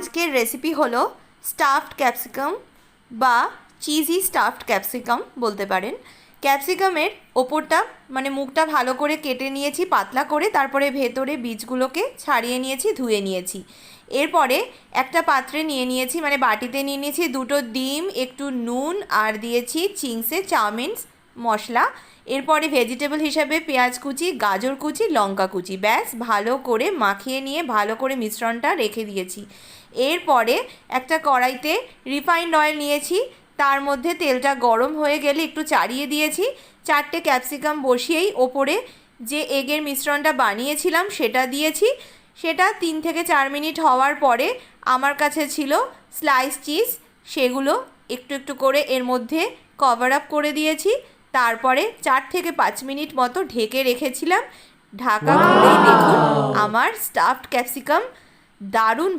আজকের রেসিপি হলো stuffed capsicum বা চিজি স্টাফড ক্যাপসিকাম বলতে পারেন। ক্যাপসিকামের ওপরটা মানে মুখটা ভালো করে কেটে নিয়েছি পাতলা করে, তারপরে ভেতরে বীজগুলোকে ছাড়িয়ে নিয়েছি, ধুয়ে নিয়েছি। এরপরে একটা পাত্রে নিয়ে নিয়েছি, মানে বাটিতে নিয়ে নিয়েছি দুটো ডিম, একটু নুন আর দিয়েছি চিংসে চাউমিনস মশলা। এরপরে ভেজিটেবল হিসাবে পেঁয়াজ কুচি, গাজর কুচি, লঙ্কা কুচি, ব্যাস ভালো করে মাখিয়ে নিয়ে ভালো করে মিশ্রণটা রেখে দিয়েছি। এরপরে একটা কড়াইতে রিফাইন্ড অয়েল নিয়েছি, তার মধ্যে তেলটা গরম হয়ে গেলে একটু চাড়িয়ে দিয়েছি। 4টে ক্যাপসিকাম বসিয়েই ওপরে যে এগের মিশ্রণটা বানিয়েছিলাম সেটা দিয়েছি। সেটা 3 থেকে 4 মিনিট হওয়ার পরে আমার কাছে ছিল স্লাইস চিজ, সেগুলো একটু একটু করে এর মধ্যে কভার আপ করে দিয়েছি। তারপরে 4 থেকে 5 মিনিট মতো ঢেকে রেখেছিলাম। ঢাকা খুলেই দেখুন আমার স্টাফড ক্যাপসিকাম দারুণ